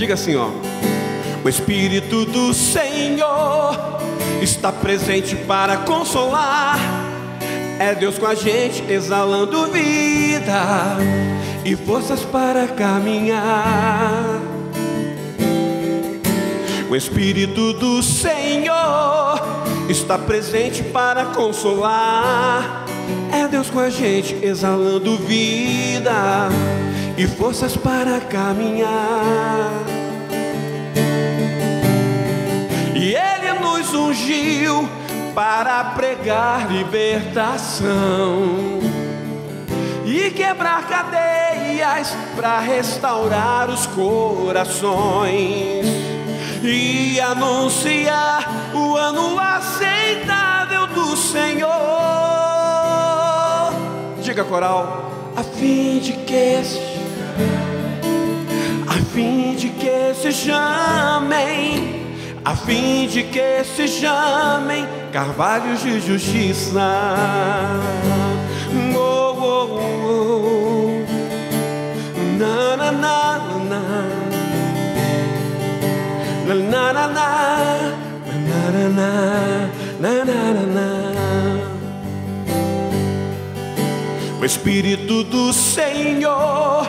Diga assim, ó: o Espírito do Senhor está presente para consolar. É Deus com a gente, exalando vida e forças para caminhar. O Espírito do Senhor está presente para consolar. É Deus com a gente, exalando vida e forças para caminhar. E Ele nos ungiu para pregar libertação e quebrar cadeias, para restaurar os corações e anunciar o ano aceitável do Senhor. Diga, coral: a fim de que se chamem, a fim de que se chamem carvalhos de justiça. Oh, oh, oh. Na, na, na, na. Na, na, na, na. Na, na, na, na, na, na. O Espírito do Senhor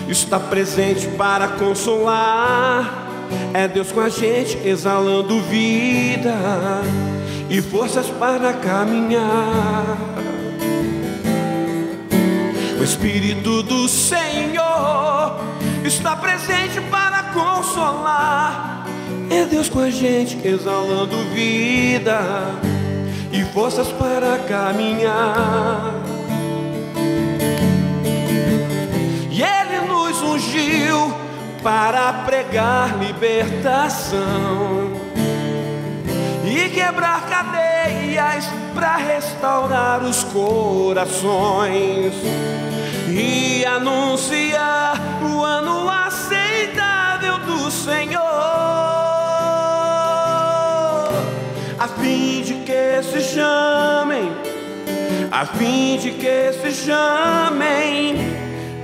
está presente para consolar. É Deus com a gente, exalando vida e forças para caminhar. O Espírito do Senhor está presente para consolar. É Deus com a gente, exalando vida e forças para caminhar. E Ele nos ungiu para pregar libertação e quebrar cadeias, para restaurar os corações e anunciar o ano aceitável do Senhor, a fim de que se chamem, a fim de que se chamem,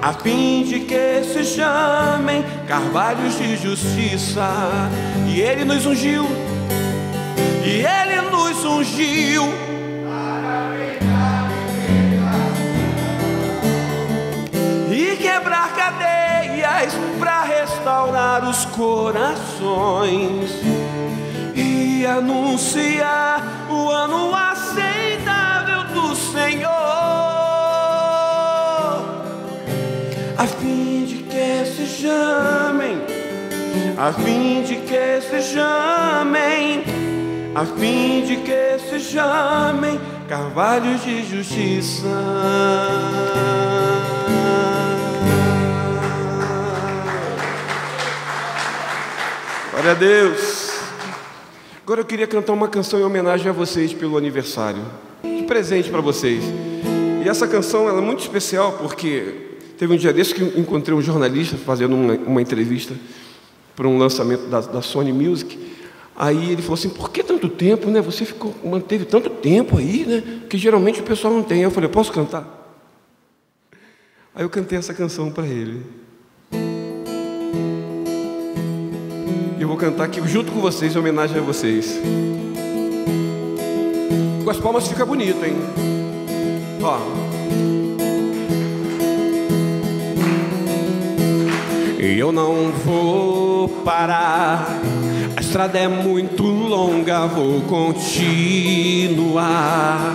a fim de que se chamem carvalhos de justiça. E Ele nos ungiu, e Ele nos ungiu e quebrar cadeias, para restaurar os corações e anunciar o ano aceitável do Senhor, a fim de que se chamem, a fim de que se chamem, a fim de que se chamem carvalhos de justiça. Glória a Deus. Agora eu queria cantar uma canção em homenagem a vocês pelo aniversário. Que presente para vocês. E essa canção ela é muito especial porque teve um dia desse que eu encontrei um jornalista fazendo uma entrevista para um lançamento da Sony Music. Aí ele falou assim: por que tanto tempo, né? Você manteve tanto tempo aí, né? Que geralmente o pessoal não tem. Eu falei: posso cantar? Aí eu cantei essa canção para ele. E eu vou cantar aqui junto com vocês, em homenagem a vocês. Com as palmas fica bonito, hein? Ó. Eu não vou parar, a estrada é muito longa, vou continuar.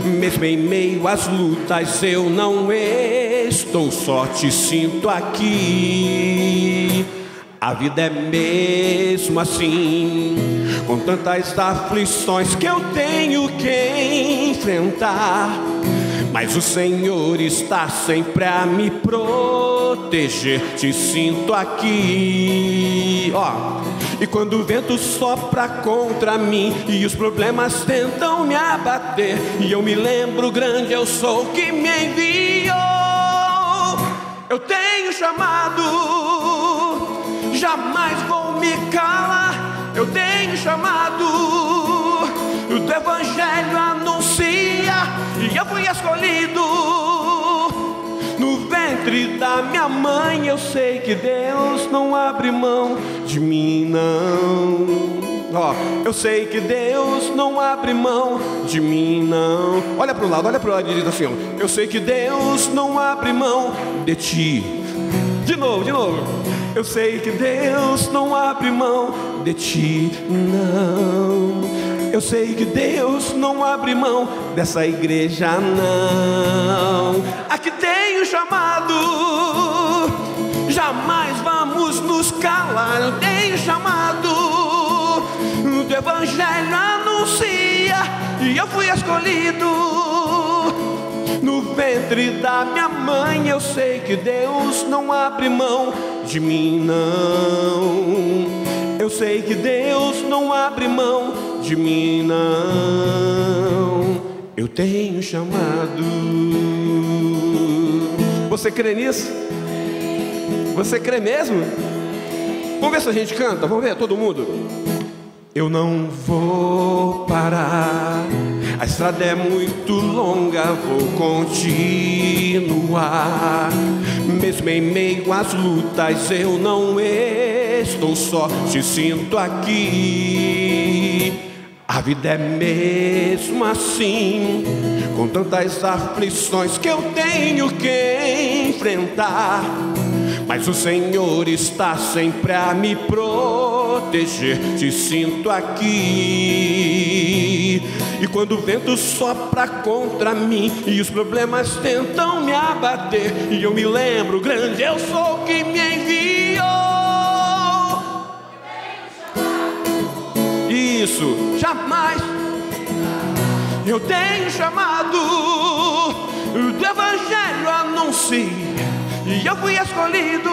Mesmo em meio às lutas eu não estou só, te sinto aqui. A vida é mesmo assim, com tantas aflições que eu tenho que enfrentar. Mas o Senhor está sempre a me proteger, te sinto aqui, ó. E quando o vento sopra contra mim e os problemas tentam me abater, e eu me lembro, grande eu sou que me enviou. Eu tenho chamado, jamais vou me calar. Eu tenho chamado, o teu evangelho anuncia, e eu fui escolhido no ventre ventre da minha mãe eu sei que Deus não abre mão de mim, não. Ó, eu sei que Deus não abre mão de mim, não. Olha para o lado e diz assim, ó, eu sei que Deus não abre mão de ti. De novo. Eu sei que Deus não abre mão de ti, não. Eu sei que Deus não abre mão dessa igreja, não. Aqui tem o chamado, jamais vamos nos calar. Eu tenho chamado, o evangelho anuncia, e eu fui escolhido. No ventre da minha mãe eu sei que Deus não abre mão de mim, não. Eu sei que Deus não abre mão de mim, não. Eu tenho chamado. Você crê nisso? Você crê mesmo? Vamos ver se a gente canta, vamos ver, todo mundo. Eu não vou parar, a estrada é muito longa, vou continuar. Mesmo em meio às lutas eu não estou só, te sinto aqui. A vida é mesmo assim, com tantas aflições que eu tenho que enfrentar. Mas o Senhor está sempre a me proteger, te sinto aqui. E quando o vento sopra contra mim e os problemas tentam me abater, e eu me lembro, grande eu sou quem me enviou. Isso, jamais. Eu tenho chamado, do evangelho anuncio, e eu fui escolhido.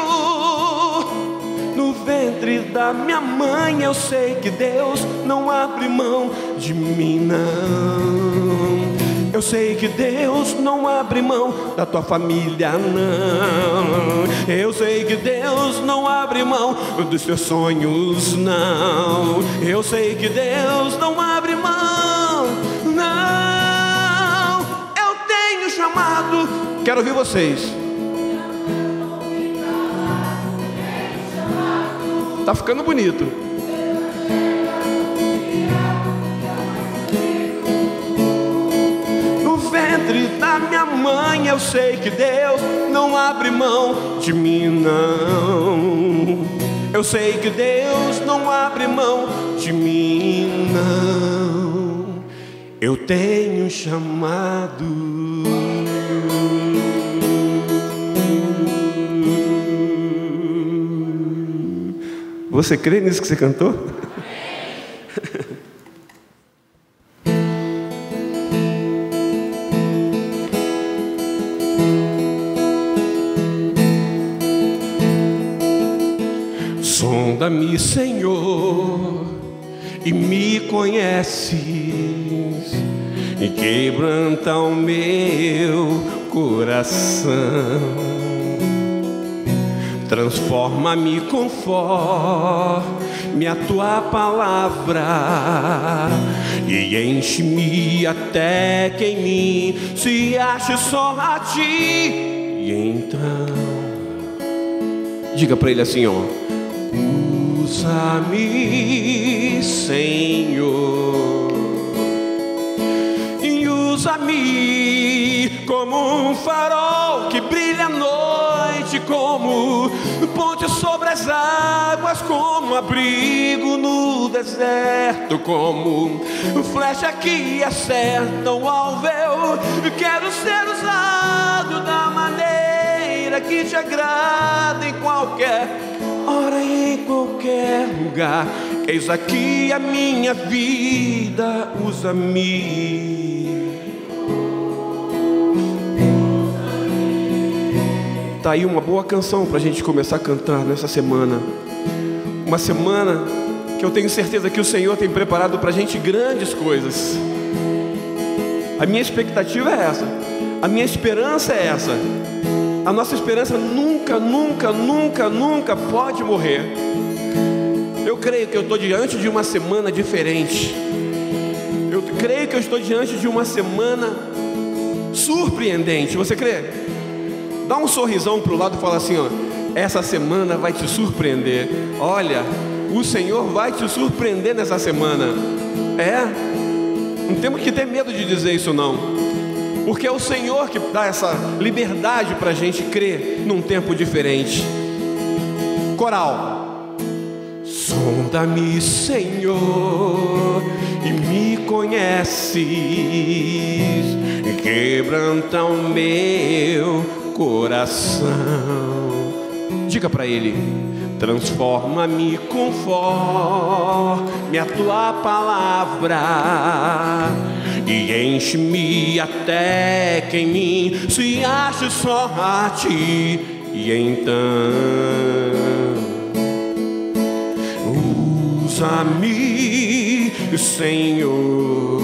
No ventre da minha mãe eu sei que Deus não abre mão de mim, não. Eu sei que Deus não abre mão da tua família, não. Eu sei que Deus não abre mão dos teus sonhos, não. Eu sei que Deus não abre mão, não. Eu tenho chamado. Quero ouvir vocês. Tá ficando bonito. No ventre da minha mãe eu sei que Deus não abre mão de mim, não. Eu sei que Deus não abre mão de mim, não. Eu tenho chamado. Você crê nisso que você cantou? Sonda-me, Senhor, e me conheces, e quebranta o meu coração. Transforma-me conforme a tua palavra, e enche-me até que em mim se ache só a ti. E então, diga para ele assim, ó: usa-me, Senhor, e usa-me como um farol que brilha à noite, como ponte sobre as águas, como abrigo no deserto, como flecha que acerta o alvo. Eu quero ser usado da maneira que te agrada, em qualquer hora e em qualquer lugar. Eis aqui a minha vida, usa-me. Tá aí uma boa canção para a gente começar a cantar nessa semana. Uma semana que eu tenho certeza que o Senhor tem preparado para a gente grandes coisas. A minha expectativa é essa. A minha esperança é essa. A nossa esperança nunca, nunca, nunca, nunca pode morrer. Eu creio que eu estou diante de uma semana diferente. Eu creio que eu estou diante de uma semana surpreendente. Você crê? Dá um sorrisão para o lado e fala assim, ó, essa semana vai te surpreender. Olha, o Senhor vai te surpreender nessa semana. Não temos que ter medo de dizer isso não, porque é o Senhor que dá essa liberdade para a gente crer num tempo diferente. Coral. Sonda-me, Senhor, e me conheces, quebranta o meu coração. Diga para Ele: transforma-me conforme a tua palavra, e enche-me até que em mim se ache só a ti. E então usa-me, Senhor,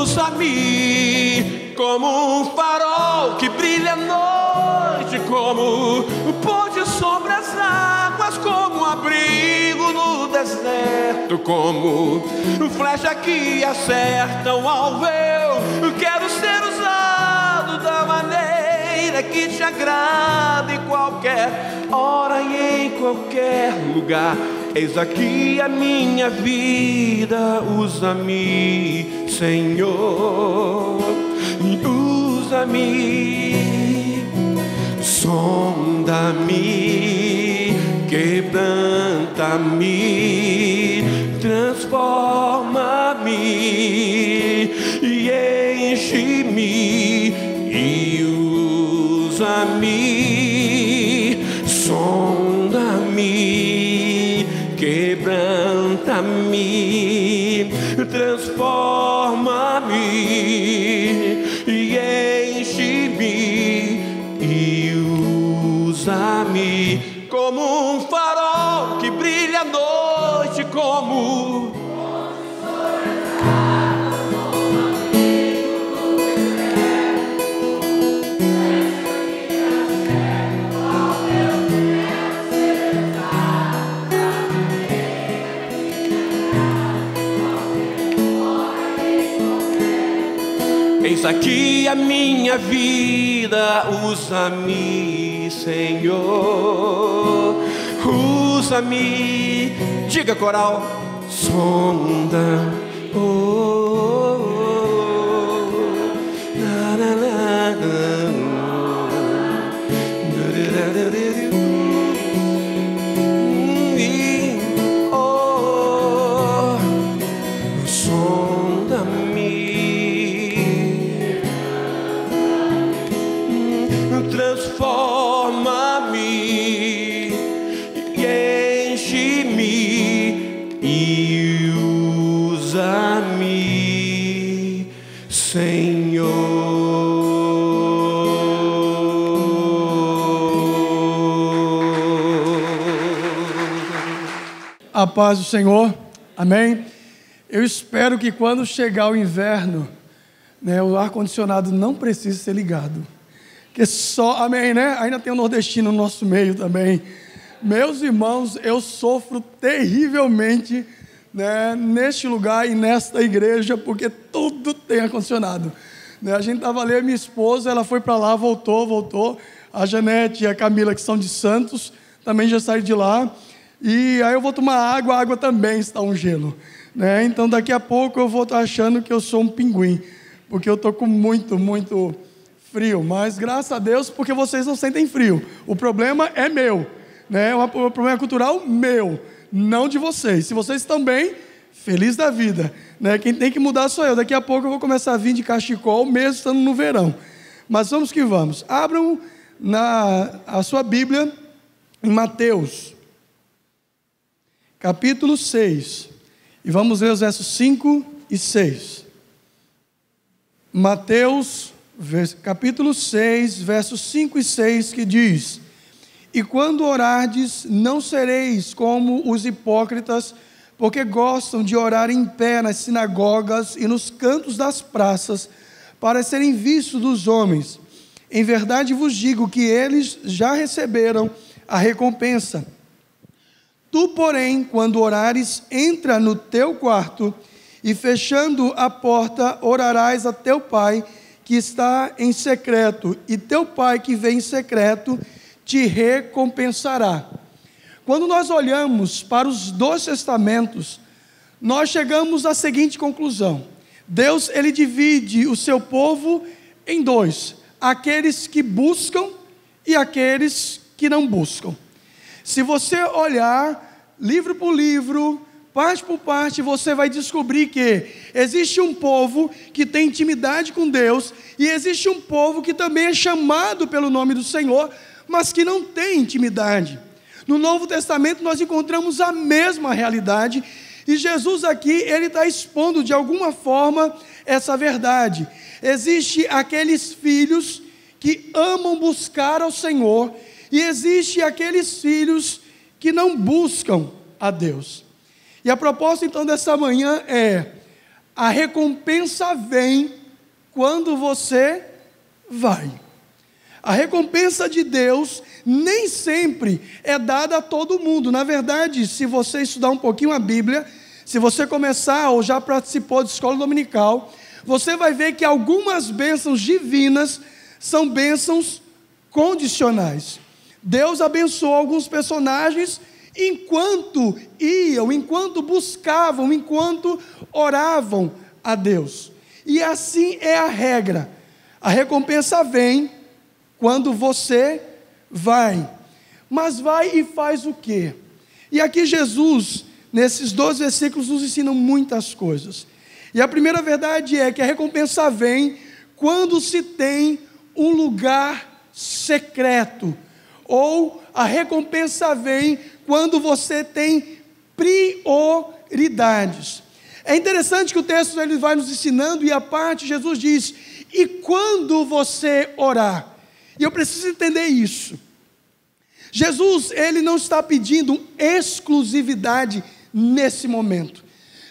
usa-me como um farol que brilha à noite, como o ponte sobre as águas, como um abrigo no deserto, como flecha que acerta o alvo. Eu quero ser usado da maneira que te agrada, em qualquer hora e em qualquer lugar. Eis aqui a minha vida, usa-me, Senhor, usa-me, sonda-me, quebranta-me, transforma-me e enche-me e usa-me, sonda-me, quebranta-me, transforma-me e enche-me e usa-me como um farol que brilha à noite, como eis aqui a minha vida, usa-me, Senhor, usa-me. Diga, coral, sonda, transforma-me e enche-me e usa-me, Senhor. A paz do Senhor, amém? Eu espero que quando chegar o inverno, o ar-condicionado não precise ser ligado. Que só, amém, né? Ainda tem um nordestino no nosso meio também. Meus irmãos, eu sofro terrivelmente, neste lugar e nesta igreja, porque tudo tem ar-condicionado. A gente estava ali, minha esposa, ela foi para lá, voltou. A Janete e a Camila, que são de Santos, também já saíram de lá. E aí eu vou tomar água, a água também está um gelo. Então daqui a pouco eu vou estar achando que eu sou um pinguim, porque eu estou com muito frio, mas graças a Deus, porque vocês não sentem frio. O problema é meu, o problema cultural meu, não de vocês. Se vocês estão bem, feliz da vida, Quem tem que mudar sou eu. Daqui a pouco eu vou começar a vir de cachecol, mesmo estando no verão. Mas vamos que vamos. Abram a sua Bíblia em Mateus, capítulo 6, e vamos ler os versos 5 e 6. Mateus capítulo 6, versos 5 e 6, que diz: e quando orardes, não sereis como os hipócritas, porque gostam de orar em pé nas sinagogas e nos cantos das praças, para serem vistos dos homens. Em verdade vos digo que eles já receberam a recompensa. Tu, porém, quando orares, entra no teu quarto, e fechando a porta, orarás a teu Pai, que está em secreto, e teu Pai que vê em secreto te recompensará. Quando nós olhamos para os 2 testamentos, nós chegamos à seguinte conclusão: Deus, ele divide o seu povo em 2, aqueles que buscam e aqueles que não buscam. Se você olhar livro por livro, parte por parte, você vai descobrir que existe um povo que tem intimidade com Deus, e existe um povo que também é chamado pelo nome do Senhor, mas que não tem intimidade. No Novo Testamento nós encontramos a mesma realidade, e Jesus aqui, ele está expondo de alguma forma essa verdade. Existe aqueles filhos que amam buscar ao Senhor, e existe aqueles filhos que não buscam a Deus. E a proposta então dessa manhã é: a recompensa vem quando você vai. A recompensa de Deus nem sempre é dada a todo mundo. Na verdade, se você estudar um pouquinho a Bíblia, se você começar ou já participou de escola dominical, você vai ver que algumas bênçãos divinas são bênçãos condicionais. Deus abençoou alguns personagens enquanto iam, enquanto buscavam, enquanto oravam a Deus. E assim é a regra. A recompensa vem quando você vai. Mas vai e faz o quê? E aqui Jesus, nesses 12 versículos, nos ensina muitas coisas. E a primeira verdade é que a recompensa vem quando se tem um lugar secreto. Ou a recompensa vem quando você tem prioridades. É interessante que o texto ele vai nos ensinando, e a parte Jesus diz: e quando você orar? E eu preciso entender isso. Jesus, ele não está pedindo exclusividade nesse momento.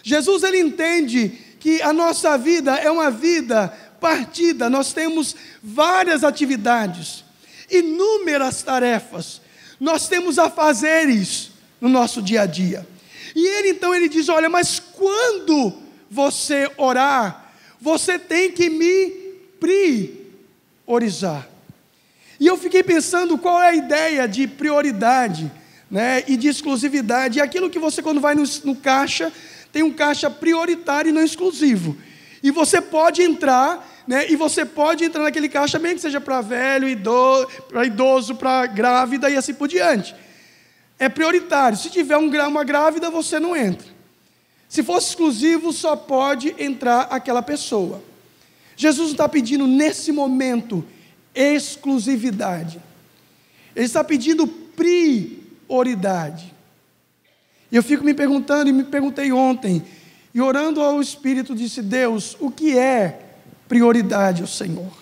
Jesus, ele entende que a nossa vida é uma vida partida. Nós temos várias atividades, inúmeras tarefas. Nós temos afazeres no nosso dia a dia. E ele então, ele diz: olha, mas quando você orar, você tem que me priorizar. E eu fiquei pensando qual é a ideia de prioridade, né, e de exclusividade. E aquilo que você, quando vai no caixa, tem um caixa prioritário e não exclusivo. E você pode entrar, né, e você pode entrar naquele caixa, mesmo que seja para velho, para idoso, para grávida e assim por diante. É prioritário. Se tiver uma grávida, você não entra. Se fosse exclusivo, só pode entrar aquela pessoa. Jesus não está pedindo nesse momento exclusividade. Ele está pedindo prioridade. E eu fico me perguntando, e me perguntei ontem, e orando ao Espírito, disse: Deus, o que é prioridade ao Senhor?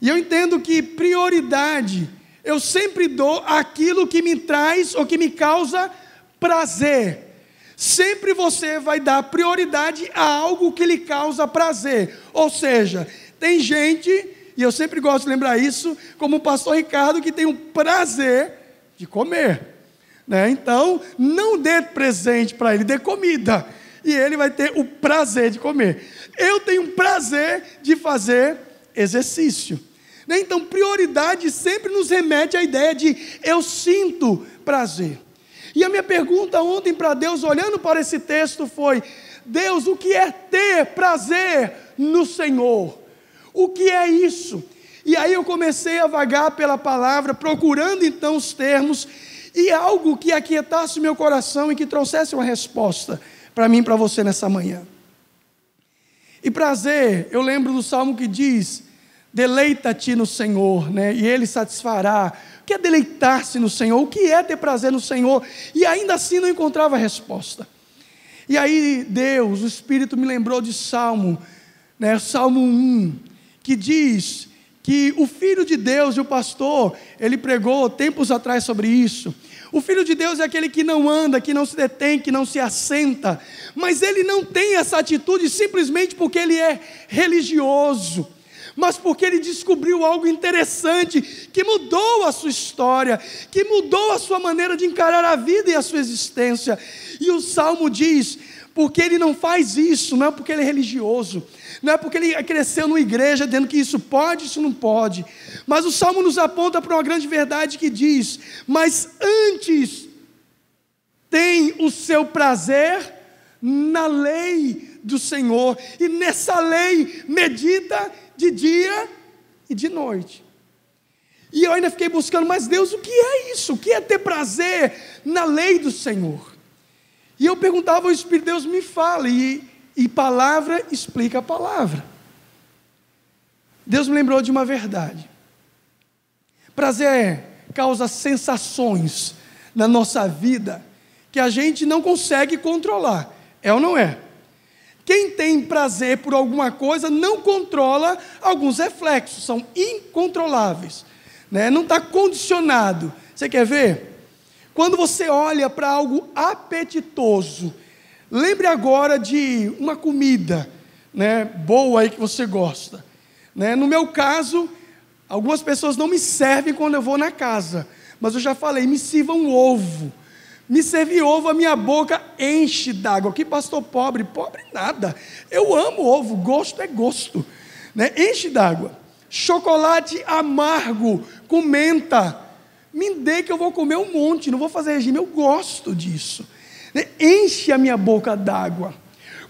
E eu entendo que prioridade, eu sempre dou aquilo que me traz ou que me causa prazer. Sempre você vai dar prioridade a algo que lhe causa prazer. Ou seja, tem gente, e eu sempre gosto de lembrar isso, como o pastor Ricardo, que tem o prazer de comer, né? Então, não dê presente para ele, dê comida, e ele vai ter o prazer de comer. Eu tenho prazer de fazer exercício, né? Então, prioridade sempre nos remete à ideia de eu sinto prazer. E a minha pergunta ontem para Deus, olhando para esse texto, foi: Deus, o que é ter prazer no Senhor? O que é isso? E aí eu comecei a vagar pela palavra, procurando então os termos, e algo que aquietasse meu coração e que trouxesse uma resposta para mim e para você nessa manhã. E prazer, eu lembro do salmo que diz: deleita-te no Senhor, né? E Ele satisfará. O que é deleitar-se no Senhor? O que é ter prazer no Senhor? E ainda assim não encontrava resposta. E aí Deus, o Espírito me lembrou de Salmo, né? Salmo 1, que diz que o Filho de Deus, e o pastor, ele pregou tempos atrás sobre isso. O Filho de Deus é aquele que não anda, que não se detém, que não se assenta, mas ele não tem essa atitude simplesmente porque ele é religioso, mas porque ele descobriu algo interessante, que mudou a sua história, que mudou a sua maneira de encarar a vida e a sua existência. E o Salmo diz: porque ele não faz isso, não é porque ele é religioso, não é porque ele cresceu numa igreja dizendo que isso pode, isso não pode, mas o Salmo nos aponta para uma grande verdade que diz: mas antes tem o seu prazer na lei do Senhor, e nessa lei medita de dia e de noite. E eu ainda fiquei buscando, mas Deus, o que é isso? O que é ter prazer na lei do Senhor? E eu perguntava ao Espírito, Deus me fala, e palavra explica a palavra. Deus me lembrou de uma verdade. Prazer causa sensações na nossa vida que a gente não consegue controlar, é ou não é? Quem tem prazer por alguma coisa não controla alguns reflexos, são incontroláveis, né? Não está condicionado. Você quer ver? Quando você olha para algo apetitoso, lembre agora de uma comida, né, boa aí que você gosta, né? No meu caso, algumas pessoas não me servem quando eu vou na casa, mas eu já falei, me sirvam ovo. Me servir ovo, a minha boca enche d'água. Que pastor pobre? Pobre nada. Eu amo ovo, gosto é gosto, né? Enche d'água. Chocolate amargo com menta, me dê que eu vou comer um monte, não vou fazer regime, eu gosto disso, né? Enche a minha boca d'água.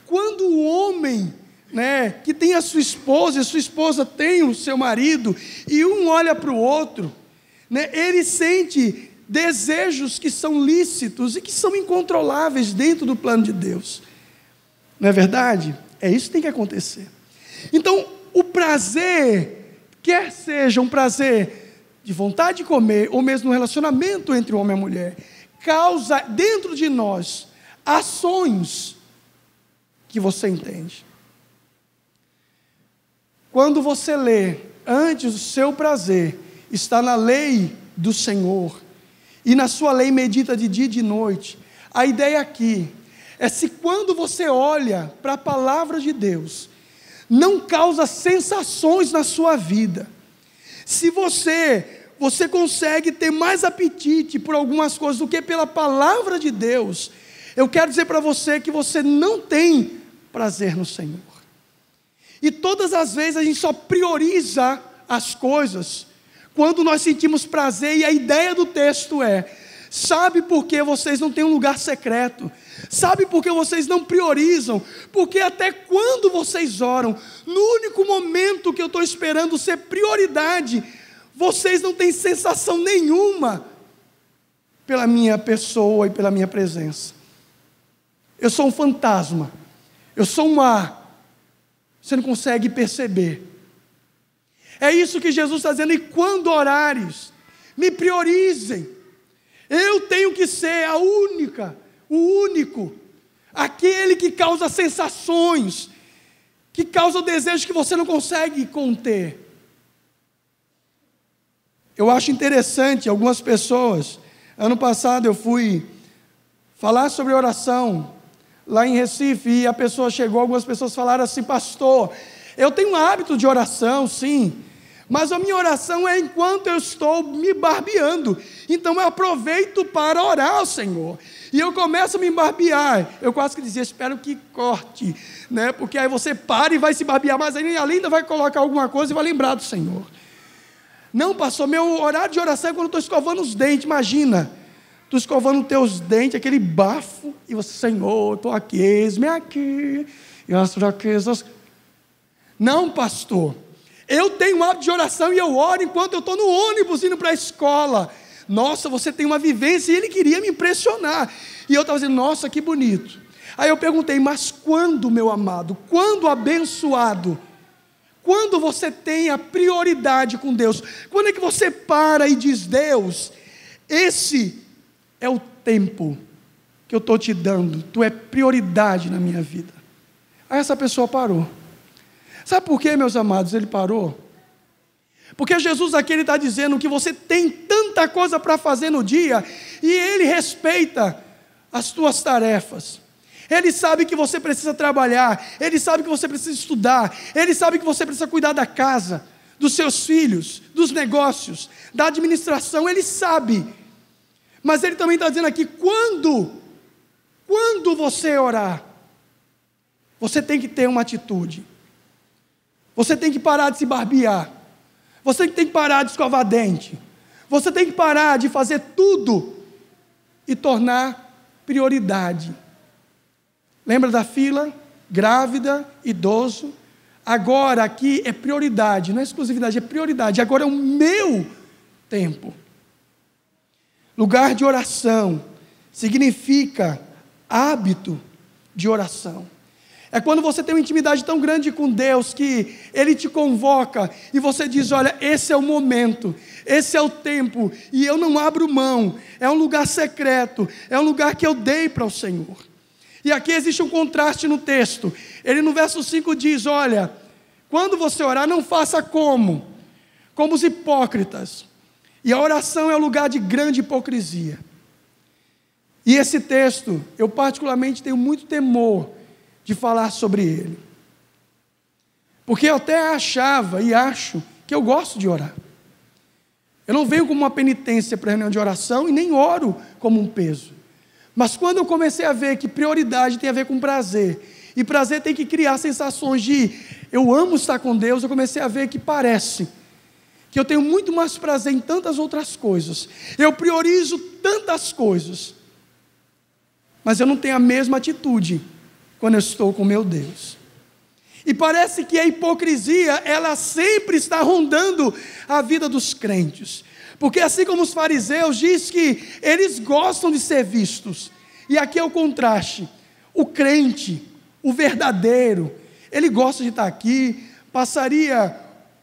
Quando o homem, né, que tem a sua esposa tem o seu marido, e um olha para o outro, né, ele sente desejos que são lícitos e que são incontroláveis dentro do plano de Deus, não é verdade? É isso que tem que acontecer. Então, o prazer, quer seja um prazer de vontade de comer, ou mesmo um relacionamento entre o homem e a mulher, causa dentro de nós ações que você entende. Quando você lê, antes o seu prazer está na lei do Senhor, e na sua lei medita de dia e de noite, a ideia aqui é se quando você olha para a palavra de Deus, não causa sensações na sua vida, se você consegue ter mais apetite por algumas coisas do que pela palavra de Deus, eu quero dizer para você que você não tem prazer no Senhor. E todas as vezes a gente só prioriza as coisas quando nós sentimos prazer, e a ideia do texto é: sabe por que vocês não têm um lugar secreto? Sabe por que vocês não priorizam? Porque até quando vocês oram, no único momento que eu estou esperando ser prioridade, vocês não têm sensação nenhuma pela minha pessoa e pela minha presença. Eu sou um fantasma, eu sou um ar, você não consegue perceber. É isso que Jesus está dizendo: e quando orares, me priorizem. Eu tenho que ser o único, aquele que causa sensações, que causa desejos que você não consegue conter. Eu acho interessante, algumas pessoas, ano passado eu fui falar sobre oração, lá em Recife, e a pessoa chegou, algumas pessoas falaram assim: pastor, eu tenho um hábito de oração, sim, mas a minha oração é enquanto eu estou me barbeando, então eu aproveito para orar ao Senhor, e eu começo a me barbear, eu quase que dizia, espero que corte, né? Porque aí você para e vai se barbear, mas ainda vai colocar alguma coisa e vai lembrar do Senhor. Não, pastor, meu horário de oração é quando eu estou escovando os dentes. Imagina, tu escovando os teus dentes, aquele bafo, e você: Senhor, estou aqui, eis-me aqui, e as fraquezas. Não, pastor, eu tenho um hábito de oração e eu oro enquanto eu estou no ônibus indo para a escola. Nossa, você tem uma vivência, e ele queria me impressionar, e eu estava dizendo: nossa, que bonito. Aí eu perguntei: mas quando, meu amado, quando, abençoado, quando você tem a prioridade com Deus, quando é que você para e diz: Deus, esse é o tempo que eu estou te dando, tu é prioridade na minha vida? Aí essa pessoa parou. Sabe por quê, meus amados, ele parou? Porque Jesus aqui está dizendo que você tem tanta coisa para fazer no dia, e Ele respeita as tuas tarefas. Ele sabe que você precisa trabalhar, Ele sabe que você precisa estudar, Ele sabe que você precisa cuidar da casa, dos seus filhos, dos negócios, da administração, Ele sabe. Mas Ele também está dizendo aqui: quando você orar, você tem que ter uma atitude. Você tem que parar de se barbear. Você tem que parar de escovar dente. Você tem que parar de fazer tudo e tornar prioridade. Lembra da fila? Grávida, idoso. Agora aqui é prioridade, não é exclusividade, é prioridade. Agora é o meu tempo. Lugar de oração significa hábito de oração. É quando você tem uma intimidade tão grande com Deus que Ele te convoca e você diz, olha, esse é o momento, esse é o tempo, e eu não abro mão. É um lugar secreto, é um lugar que eu dei para o Senhor. E aqui existe um contraste no texto. Ele no verso 5 diz, olha, quando você orar, não faça como os hipócritas. E a oração é um lugar de grande hipocrisia. E esse texto, eu particularmente tenho muito temor de falar sobre ele. Porque eu até achava e acho que eu gosto de orar. Eu não venho como uma penitência para a reunião de oração e nem oro como um peso. Mas quando eu comecei a ver que prioridade tem a ver com prazer, e prazer tem que criar sensações de eu amo estar com Deus, eu comecei a ver que parece que eu tenho muito mais prazer em tantas outras coisas. Eu priorizo tantas coisas, mas eu não tenho a mesma atitude quando eu estou com meu Deus. E parece que a hipocrisia, ela sempre está rondando a vida dos crentes. Porque assim como os fariseus, diz que eles gostam de ser vistos. E aqui é o contraste. O crente, o verdadeiro, ele gosta de estar aqui, passaria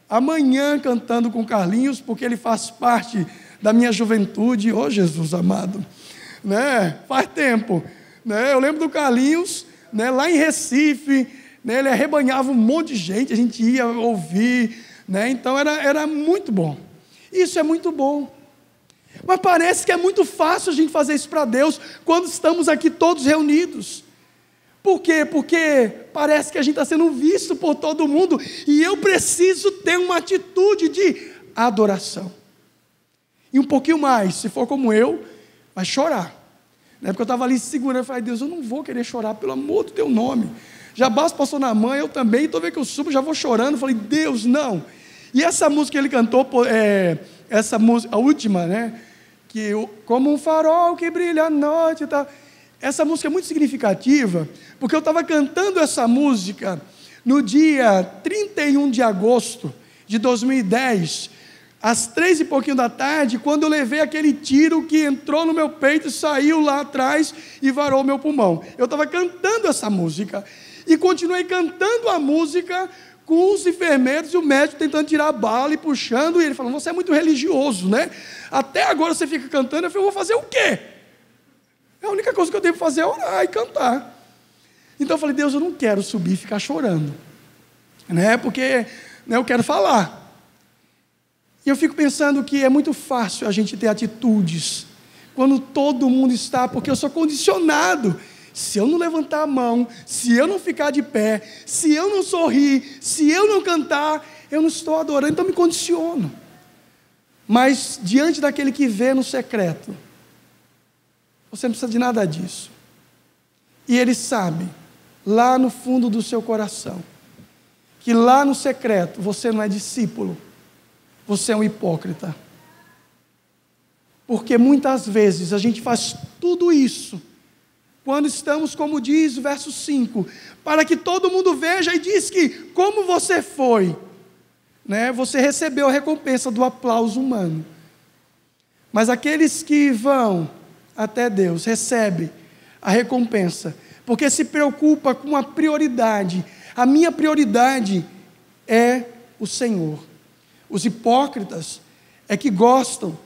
amanhã cantando com Carlinhos, porque ele faz parte da minha juventude. Oh, Jesus amado, né? Faz tempo, né? Eu lembro do Carlinhos, né? Lá em Recife, né? Ele arrebanhava um monte de gente, a gente ia ouvir, né? Então era muito bom. Isso é muito bom. Mas parece que é muito fácil a gente fazer isso para Deus quando estamos aqui todos reunidos. Por quê? Porque parece que a gente está sendo visto por todo mundo e eu preciso ter uma atitude de adoração. E um pouquinho mais, se for como eu, vai chorar. Porque eu estava ali segurando, eu falei, Deus, eu não vou querer chorar, pelo amor do teu nome. Já basta passou na mãe, eu também, estou vendo que eu subo, já vou chorando. Eu falei, Deus, não. E essa música que ele cantou, essa música, a última, né? Que como um farol que brilha à noite e tal. Essa música é muito significativa, porque eu estava cantando essa música no dia 31 de agosto de 2010, às 3 e pouquinho da tarde, quando eu levei aquele tiro que entrou no meu peito e saiu lá atrás e varou meu pulmão. Eu estava cantando essa música e continuei cantando a música com os enfermeiros e o médico tentando tirar a bala e puxando, e ele falando, você é muito religioso, né? Até agora você fica cantando. Eu falei, eu vou fazer o quê? A única coisa que eu tenho que fazer é orar e cantar. Então eu falei, Deus, eu não quero subir e ficar chorando, né? Porque eu quero falar. E eu fico pensando que é muito fácil a gente ter atitudes quando todo mundo está, porque eu sou condicionado. Se eu não levantar a mão, se eu não ficar de pé, se eu não sorrir, se eu não cantar, eu não estou adorando, então me condiciono. Mas diante daquele que vê no secreto, você não precisa de nada disso. E ele sabe, lá no fundo do seu coração, que lá no secreto você não é discípulo, você é um hipócrita. Porque muitas vezes a gente faz tudo isso, quando estamos, como diz o verso 5, para que todo mundo veja e diz que, como você foi, né, você recebeu a recompensa do aplauso humano. Mas aqueles que vão até Deus, recebem a recompensa, porque se preocupa com a prioridade. A minha prioridade é o Senhor. Os hipócritas é que gostam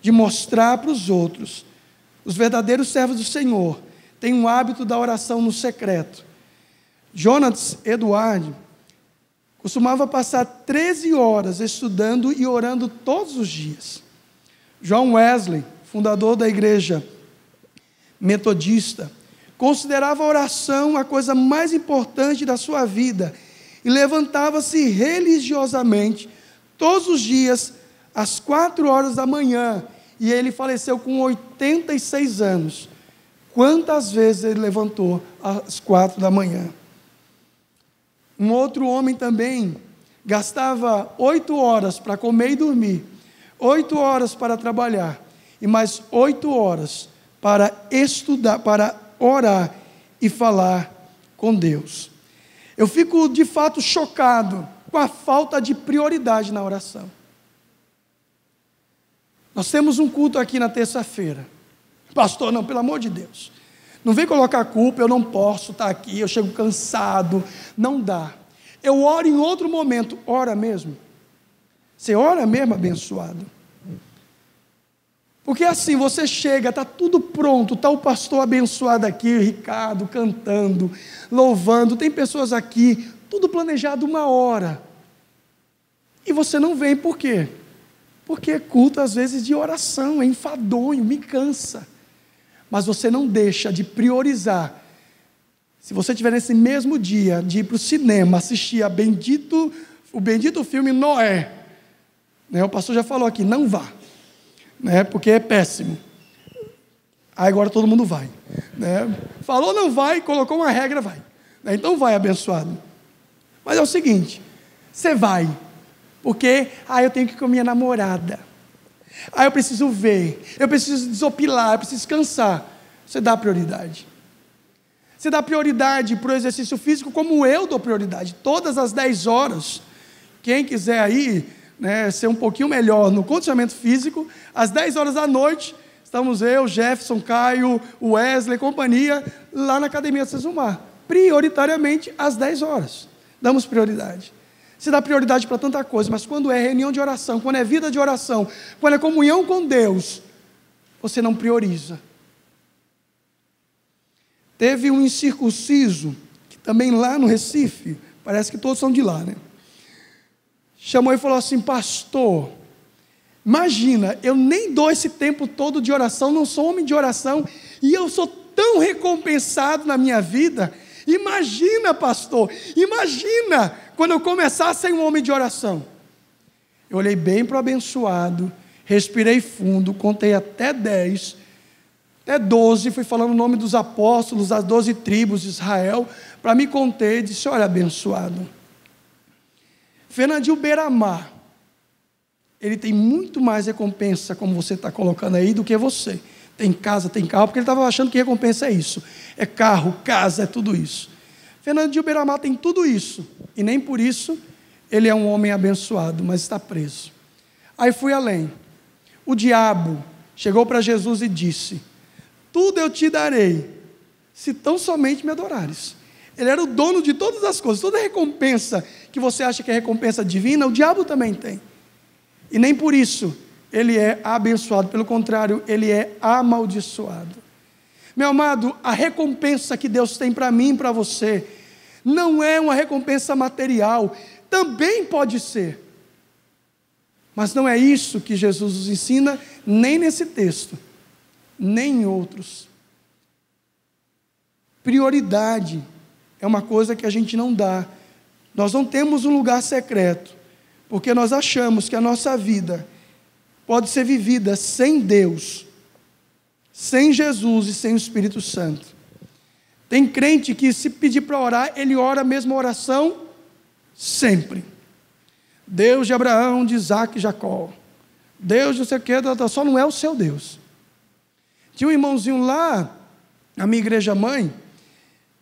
de mostrar para os outros. Os verdadeiros servos do Senhor têm um hábito da oração no secreto. Jonathan Edwards costumava passar 13 horas estudando e orando todos os dias. John Wesley, fundador da igreja metodista, considerava a oração a coisa mais importante da sua vida e levantava-se religiosamente todos os dias às 4 horas da manhã, e ele faleceu com 86 anos. Quantas vezes ele levantou às 4 da manhã? Um outro homem também gastava 8 horas para comer e dormir, 8 horas para trabalhar, e mais 8 horas para estudar, para orar e falar com Deus. Eu fico de fato chocado com a falta de prioridade na oração. Nós temos um culto aqui na terça-feira. Pastor, não, pelo amor de Deus. Não vem colocar culpa, eu não posso estar aqui, eu chego cansado. Não dá. Eu oro em outro momento. Ora mesmo. Você ora mesmo, abençoado. Porque assim, você chega, está tudo pronto, está o pastor abençoado aqui, Ricardo, cantando, louvando, tem pessoas aqui, tudo planejado 1 hora. E você não vem, por quê? Porque é culto às vezes de oração, é enfadonho, me cansa. Mas você não deixa de priorizar. Se você tiver nesse mesmo dia de ir para o cinema, assistir o bendito filme Noé, né, o pastor já falou aqui, não vá, né, porque é péssimo. Aí agora todo mundo vai, né? Falou não vai, colocou uma regra, vai, né? Então vai, abençoado. Mas é o seguinte, você vai, porque eu tenho que ir com a minha namorada, eu preciso ver, eu preciso desopilar, eu preciso descansar. Você dá prioridade. Você dá prioridade para o exercício físico, como eu dou prioridade. Todas as 10 horas, quem quiser aí, né, ser um pouquinho melhor no condicionamento físico, às 10 horas da noite, estamos eu, Jefferson, Caio, Wesley, companhia, lá na Academia Sesumar. Prioritariamente às 10 horas. Damos prioridade. Você dá prioridade para tanta coisa, mas quando é reunião de oração, quando é vida de oração, quando é comunhão com Deus, você não prioriza. Teve um incircunciso, que também lá no Recife, parece que todos são de lá, né? Chamou e falou assim, pastor, imagina, eu nem dou esse tempo todo de oração, não sou homem de oração, e eu sou tão recompensado na minha vida. Imagina, pastor, imagina quando eu começar a ser um homem de oração. Eu olhei bem para o abençoado, respirei fundo, contei até 10, até 12, fui falando o nome dos apóstolos, das 12 tribos de Israel, para me conter, disse, olha, abençoado, Fernandinho Beiramar, ele tem muito mais recompensa, como você está colocando aí, do que você. Tem casa, tem carro, porque ele estava achando que recompensa é isso. É carro, casa, é tudo isso. Fernandinho Beiramar tem tudo isso, e nem por isso ele é um homem abençoado, mas está preso. Aí fui além. O diabo chegou para Jesus e disse, tudo eu te darei, se tão somente me adorares. Ele era o dono de todas as coisas, toda recompensa que você acha que é recompensa divina, o diabo também tem. E nem por isso ele é abençoado, pelo contrário, ele é amaldiçoado. Meu amado, a recompensa que Deus tem para mim e para você, não é uma recompensa material, também pode ser. Mas não é isso que Jesus nos ensina, nem nesse texto, nem em outros. Prioridade é uma coisa que a gente não dá. Nós não temos um lugar secreto, porque nós achamos que a nossa vida pode ser vivida sem Deus, sem Jesus e sem o Espírito Santo. Tem crente que se pedir para orar, ele ora a mesma oração sempre. Deus de Abraão, de Isaac e Jacó. Deus de não sei o que, só não é o seu Deus. Tinha um irmãozinho lá, na minha igreja mãe,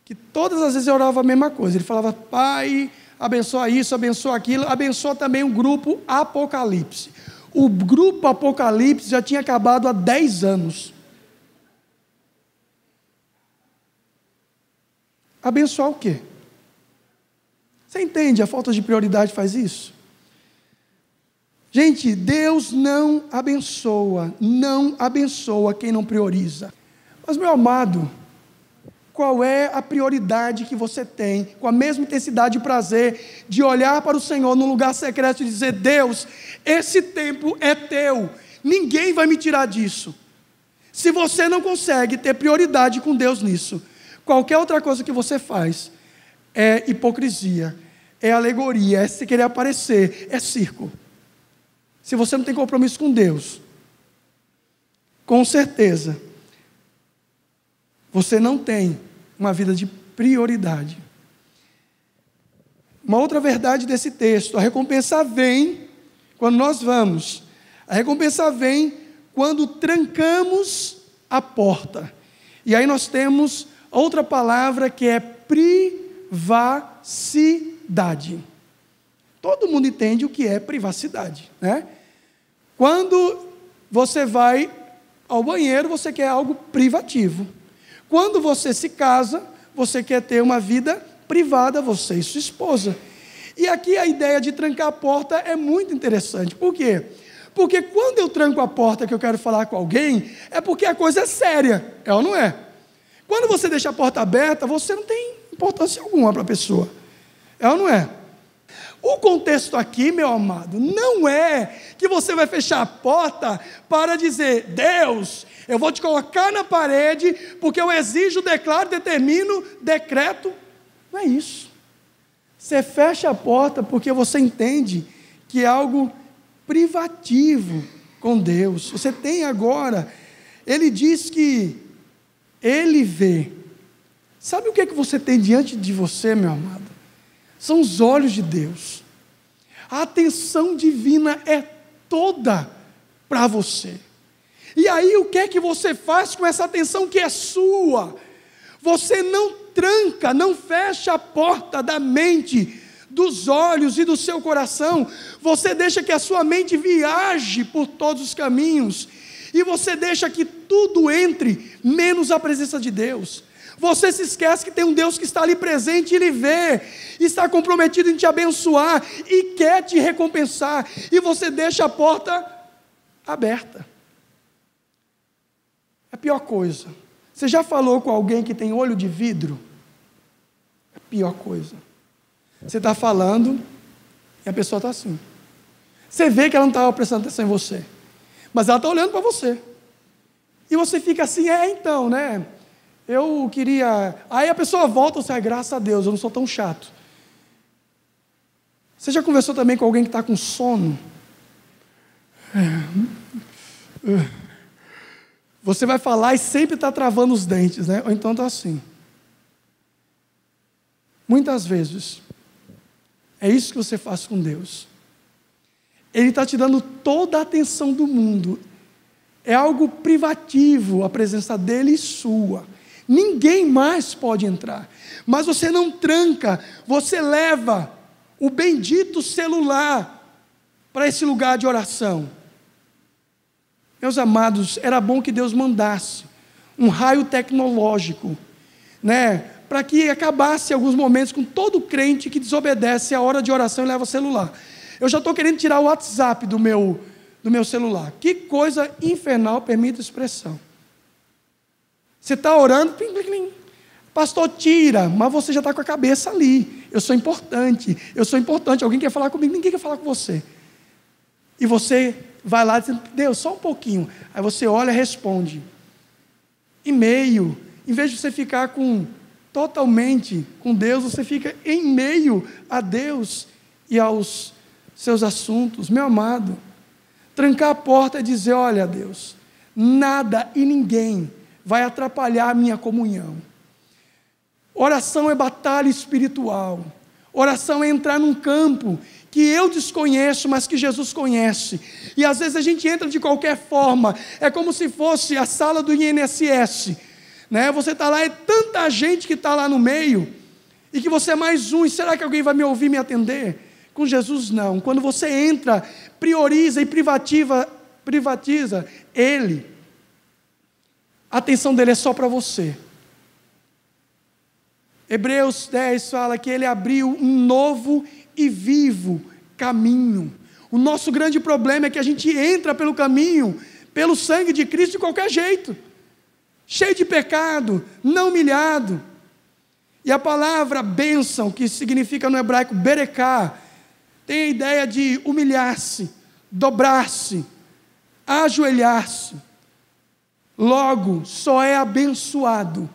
que todas as vezes eu orava a mesma coisa. Ele falava, Pai, abençoa isso, abençoa aquilo, abençoa também o grupo Apocalipse. O grupo Apocalipse já tinha acabado há 10 anos. Abençoar o quê? Você entende? A falta de prioridade faz isso? Gente, Deus não abençoa quem não prioriza. Mas, meu amado, qual é a prioridade que você tem, com a mesma intensidade e prazer, de olhar para o Senhor num lugar secreto e dizer, Deus, esse tempo é teu, ninguém vai me tirar disso. Se você não consegue ter prioridade com Deus nisso, qualquer outra coisa que você faz é hipocrisia, é alegoria, é se querer aparecer, é circo. Se você não tem compromisso com Deus, com certeza, você não tem uma vida de prioridade. uma outra verdade desse texto: a recompensa vem quando nós vamos. A recompensa vem quando trancamos a porta. E aí nós temos outra palavra que é privacidade. Todo mundo entende o que é privacidade, né? Quando você vai ao banheiro, você quer algo privativo. Quando você se casa, você quer ter uma vida privada, você e sua esposa. E aqui a ideia de trancar a porta é muito interessante. Por quê? Porque quando eu tranco a porta que eu quero falar com alguém, é porque a coisa é séria, é ou não é? Quando você deixa a porta aberta, você não tem importância alguma para a pessoa, é ou não é? O contexto aqui, meu amado, não é que você vai fechar a porta para dizer: Deus, eu vou te colocar na parede, porque eu exijo, declaro, determino, decreto. Não é isso. Você fecha a porta porque você entende que é algo privativo com Deus. Você tem agora, Ele diz que Ele vê. Sabe o que é que você tem diante de você, meu amado? São os olhos de Deus. A atenção divina é toda para você. E aí o que é que você faz com essa atenção que é sua? Você não tranca, não fecha a porta da mente, dos olhos e do seu coração. Você deixa que a sua mente viaje por todos os caminhos. E você deixa que tudo entre, menos a presença de Deus. Você se esquece que tem um Deus que está ali presente e Ele vê, está comprometido em te abençoar e quer te recompensar, e você deixa a porta aberta. É a pior coisa. Você já falou com alguém que tem olho de vidro? É a pior coisa. Você está falando e a pessoa está assim. Você vê que ela não estava prestando atenção em você, mas ela está olhando para você. E você fica assim: então, né? Eu queria... Aí a pessoa volta e sai: graças a Deus, eu não sou tão chato. Você já conversou também com alguém que está com sono? Você vai falar e sempre está travando os dentes, né? Ou então está assim. Muitas vezes, é isso que você faz com Deus. Ele está te dando toda a atenção do mundo. É algo privativo, a presença dele e sua. Ninguém mais pode entrar. Mas você não tranca, você leva o bendito celular para esse lugar de oração. Meus amados, era bom que Deus mandasse um raio tecnológico, né, para que acabasse em alguns momentos com todo crente que desobedece a hora de oração e leva o celular. Eu já estou querendo tirar o WhatsApp do meu celular. Que coisa infernal, permita a expressão. Você está orando, plim, plim, plim. Pastor, tira, mas você já está com a cabeça ali. Eu sou importante, alguém quer falar comigo, ninguém quer falar com você. E você vai lá dizendo: Deus, só um pouquinho. Aí você olha e responde. E-mail, em vez de você ficar totalmente com Deus, você fica em meio a Deus e aos seus assuntos. Meu amado, trancar a porta e dizer: olha, Deus, nada e ninguém vai atrapalhar a minha comunhão. Oração é batalha espiritual. Oração é entrar num campo que eu desconheço, mas que Jesus conhece. E às vezes a gente entra de qualquer forma. É como se fosse a sala do INSS, né? Você está lá, é tanta gente que está lá no meio, e que você é mais um, e será que alguém vai me ouvir, me atender? Com Jesus não. Quando você entra, prioriza e privatiza Ele. A atenção dele é só para você. Hebreus 10 fala que Ele abriu um novo e vivo caminho. O nosso grande problema é que a gente entra pelo caminho, pelo sangue de Cristo de qualquer jeito, cheio de pecado, não humilhado. E a palavra bênção, que significa no hebraico bereká, tem a ideia de humilhar-se, dobrar-se, ajoelhar-se. Logo, só é abençoado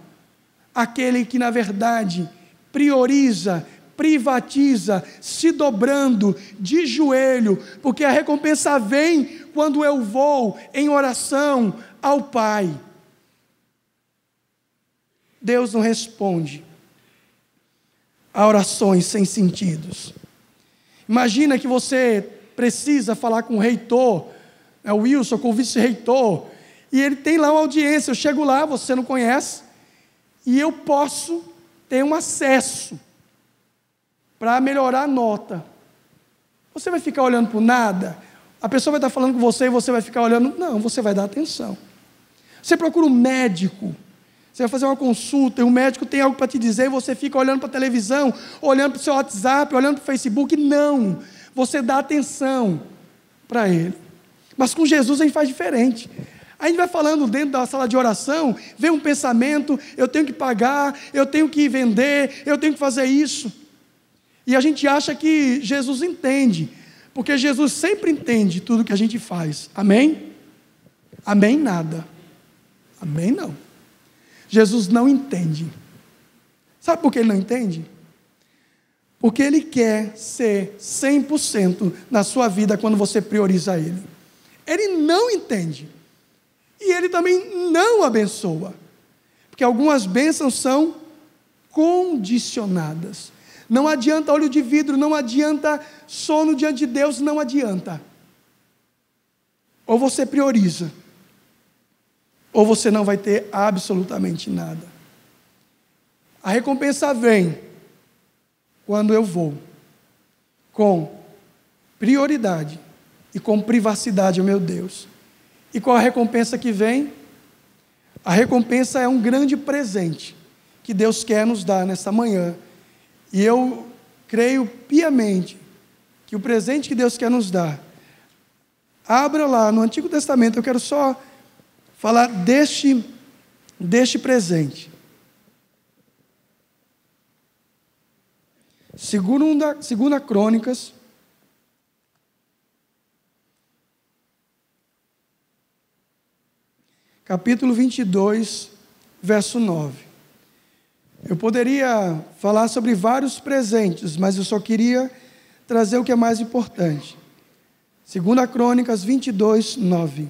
aquele que, na verdade, prioriza, privatiza, se dobrando de joelho, porque a recompensa vem quando eu vou em oração ao Pai. Deus não responde a orações sem sentidos. Imagina que você precisa falar com o reitor, o Wilson, com o vice-reitor, e ele tem lá uma audiência, eu chego lá, você não conhece, e eu posso ter um acesso para melhorar a nota. Você vai ficar olhando por nada? A pessoa vai estar falando com você e você vai ficar olhando? Não, você vai dar atenção. Você procura um médico, você vai fazer uma consulta e o médico tem algo para te dizer e você fica olhando para a televisão, olhando para o seu WhatsApp, olhando para o Facebook. Não, você dá atenção para ele. Mas com Jesus a gente faz diferente. A gente vai falando dentro da sala de oração, vem um pensamento, eu tenho que pagar, eu tenho que vender, eu tenho que fazer isso. E a gente acha que Jesus entende, porque Jesus sempre entende tudo que a gente faz. Amém? Amém nada. Amém não. Jesus não entende. Sabe por que ele não entende? Porque ele quer ser 100% na sua vida quando você prioriza ele. Ele não entende. E ele também não abençoa. Porque algumas bênçãos são condicionadas. Não adianta olho de vidro, não adianta sono diante de Deus, não adianta. Ou você prioriza, ou você não vai ter absolutamente nada. A recompensa vem quando eu vou com prioridade e com privacidade ao meu Deus. E qual a recompensa que vem? A recompensa é um grande presente que Deus quer nos dar nessa manhã. E eu creio piamente que o presente que Deus quer nos dar, abra lá no Antigo Testamento, eu quero só falar deste presente. Segunda Crônicas, capítulo 22, verso 9. Eu poderia falar sobre vários presentes, mas eu só queria trazer o que é mais importante. 2 Crônicas 22, 9.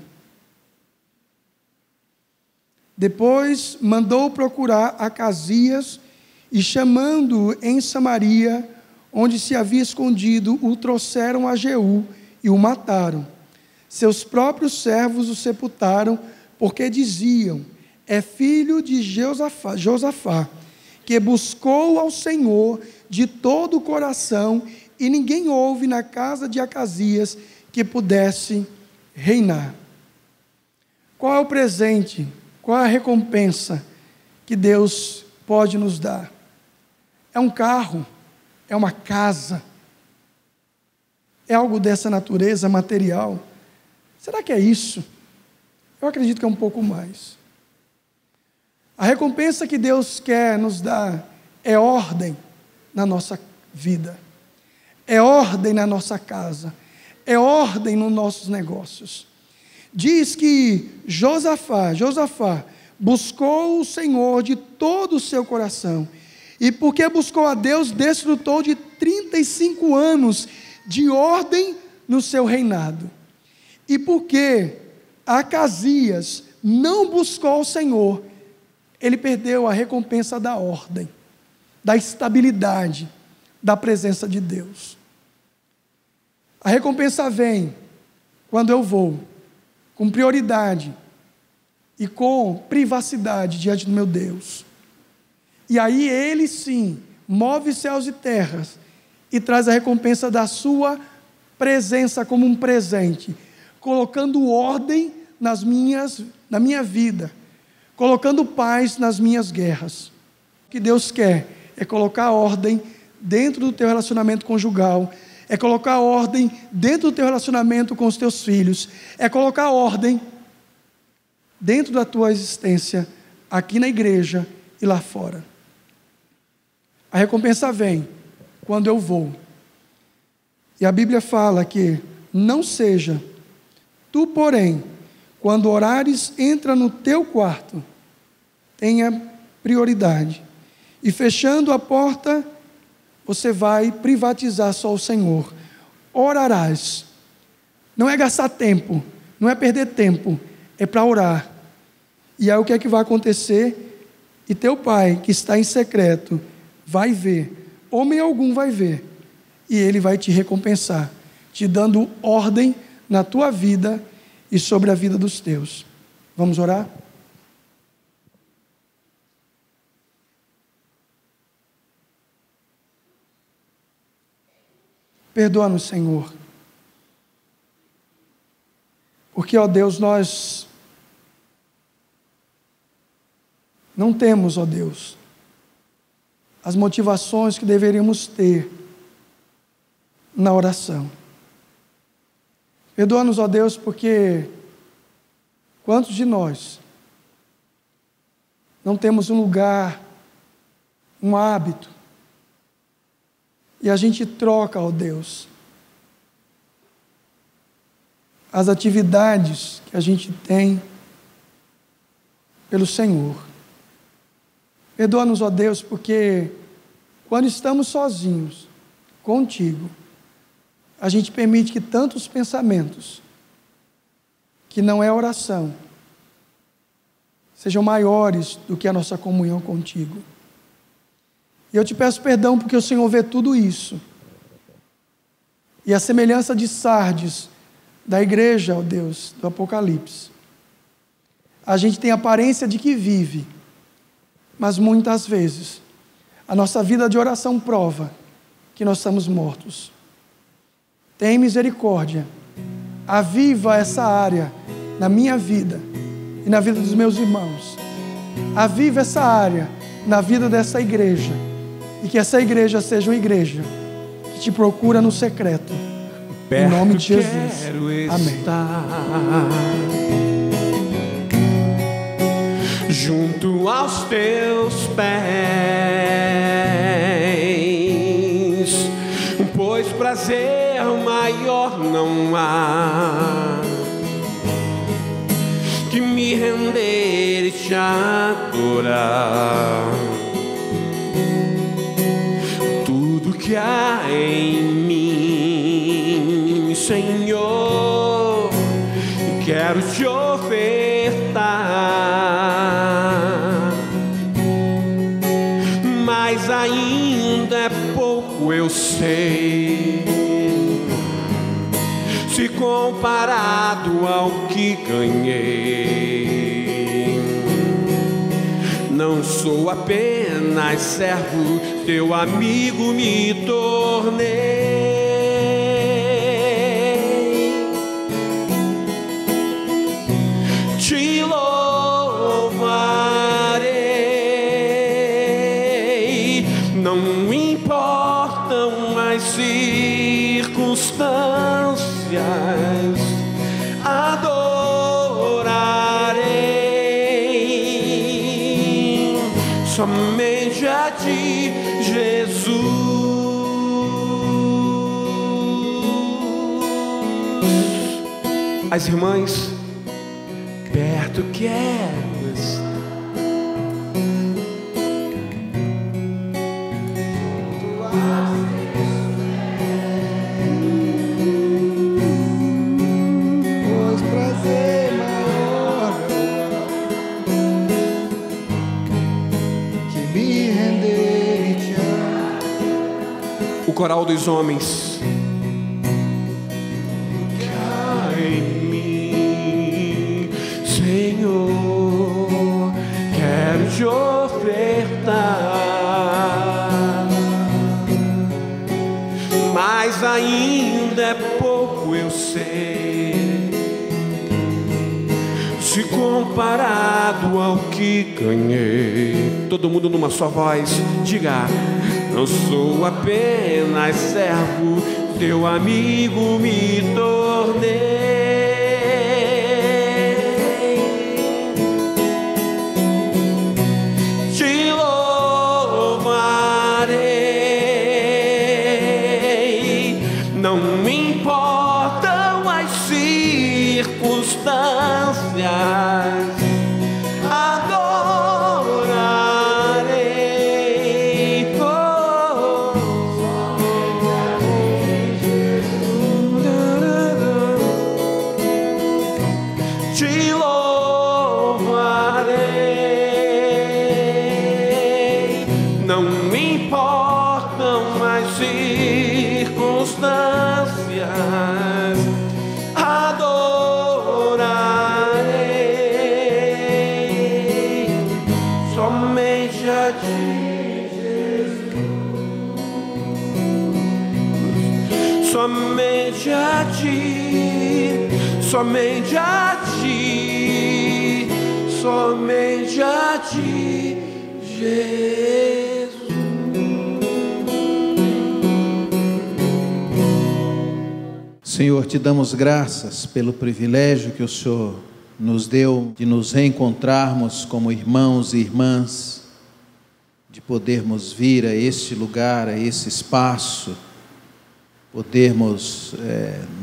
Depois mandou procurar Acasias e, chamando-o em Samaria, onde se havia escondido, o trouxeram a Jeú e o mataram. Seus próprios servos o sepultaram, porque diziam: é filho de Josafá, que buscou ao Senhor de todo o coração, e ninguém houve na casa de Acasias que pudesse reinar. Qual é o presente? Qual é a recompensa que Deus pode nos dar? É um carro? É uma casa? É algo dessa natureza material? Será que é isso? Eu acredito que é um pouco mais. A recompensa que Deus quer nos dar é ordem na nossa vida, é ordem na nossa casa, é ordem nos nossos negócios. Diz que Josafá buscou o Senhor de todo o seu coração, e porque buscou a Deus, desfrutou de 35 anos de ordem no seu reinado. E porque Acasias não buscou o Senhor, ele perdeu a recompensa da ordem, da estabilidade, da presença de Deus. A recompensa vem quando eu vou com prioridade e com privacidade diante do meu Deus. E aí ele sim move céus e terras e traz a recompensa da sua presença como um presente, colocando ordem na minha vida, colocando paz nas minhas guerras. O que Deus quer é colocar ordem dentro do teu relacionamento conjugal, é colocar ordem dentro do teu relacionamento com os teus filhos, é colocar ordem dentro da tua existência, aqui na igreja e lá fora. A recompensa vem quando eu vou. E a Bíblia fala que não seja, tu porém, quando orares, entra no teu quarto, tenha prioridade, e fechando a porta, você vai privatizar só o Senhor. Orarás, não é gastar tempo, não é perder tempo, é para orar. E aí o que é que vai acontecer? E teu pai, que está em secreto, vai ver, homem algum vai ver, e ele vai te recompensar, te dando ordem na tua vida e sobre a vida dos teus. Vamos orar? Perdoa-nos, Senhor, porque, ó Deus, nós não temos, ó Deus, as motivações que deveríamos ter na oração. Perdoa-nos, ó Deus, porque quantos de nós não temos um lugar, um hábito, e a gente troca, ó Deus, as atividades que a gente tem pelo Senhor. Perdoa-nos, ó Deus, porque quando estamos sozinhos contigo, a gente permite que tantos pensamentos, que não é oração, sejam maiores do que a nossa comunhão contigo. E eu te peço perdão porque o Senhor vê tudo isso. E a semelhança de Sardes, da igreja, ó Deus, do Apocalipse, a gente tem a aparência de que vive, mas muitas vezes a nossa vida de oração prova que nós estamos mortos. Tem misericórdia, aviva essa área na minha vida e na vida dos meus irmãos. Aviva essa área na vida dessa igreja, e que essa igreja seja uma igreja que te procura no secreto. Em nome de Jesus. Amém. Junto aos teus pés, pois prazer maior não há que me render e te adorar. Tudo que há em mim, Senhor, quero te ofertar, mas ainda é pouco, eu sei, se comparado ao que ganhei. Não sou apenas servo, teu amigo me tornei. Te louvarei, não importam as circunstâncias, adorarei somente a ti, Jesus. As irmãs, perto quero estar. Pois prazer maior que me render e te amar. O coral dos homens. Que há em mim, Senhor, quero te ofertar, mas ainda é pouco, eu sei, se comparado ao que ganhei. Todo mundo numa só voz, diga: não sou apenas servo, teu amigo me tornei. Te louvarei, não me importam as circunstâncias, adorarei. Te louvarei, não me importam circunstâncias, adorarei somente a ti, Jesus. Somente a ti, somente a ti, somente a ti, Jesus. Senhor, te damos graças pelo privilégio que o Senhor nos deu de nos reencontrarmos como irmãos e irmãs, de podermos vir a este lugar, a esse espaço, podermos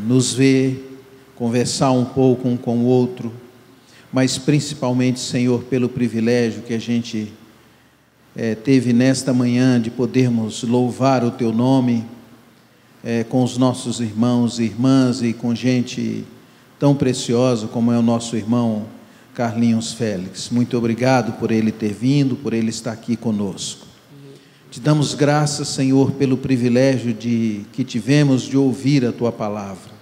nos ver, conversar um pouco um com o outro, mas principalmente, Senhor, pelo privilégio que a gente teve nesta manhã de podermos louvar o Teu nome, com os nossos irmãos e irmãs e com gente tão preciosa como é o nosso irmão Carlinhos Félix. Muito obrigado por ele ter vindo, por ele estar aqui conosco. Te damos graças, Senhor, pelo privilégio que tivemos de ouvir a Tua palavra.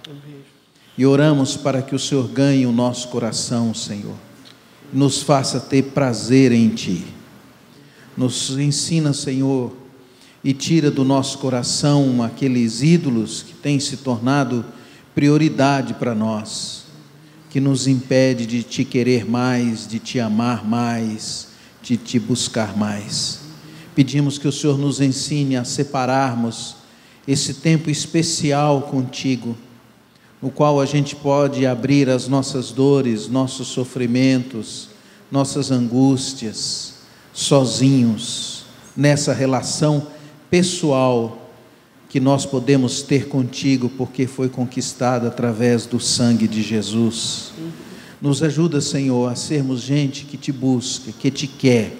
E oramos para que o Senhor ganhe o nosso coração, Senhor, nos faça ter prazer em Ti. Nos ensina, Senhor, e tira do nosso coração aqueles ídolos que têm se tornado prioridade para nós, que nos impede de Te querer mais, de Te amar mais, de Te buscar mais. Pedimos que o Senhor nos ensine a separarmos esse tempo especial contigo, no qual a gente pode abrir as nossas dores, nossos sofrimentos, nossas angústias, sozinhos, nessa relação pessoal que nós podemos ter contigo, porque foi conquistada através do sangue de Jesus. Nos ajuda, Senhor, a sermos gente que Te busca, que Te quer,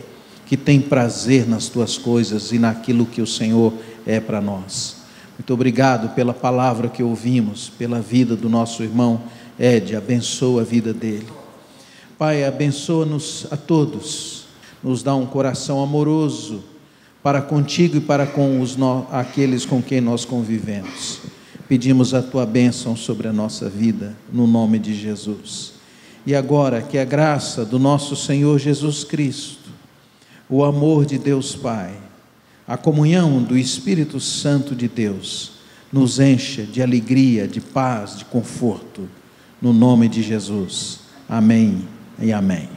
que tem prazer nas Tuas coisas e naquilo que o Senhor é para nós. Muito obrigado pela palavra que ouvimos, pela vida do nosso irmão Ed, abençoa a vida dele. Pai, abençoa-nos a todos, nos dá um coração amoroso para contigo e para com aqueles com quem nós convivemos. Pedimos a Tua bênção sobre a nossa vida, no nome de Jesus. E agora, que a graça do nosso Senhor Jesus Cristo, o amor de Deus Pai, a comunhão do Espírito Santo de Deus, nos encha de alegria, de paz, de conforto, no nome de Jesus. Amém e amém.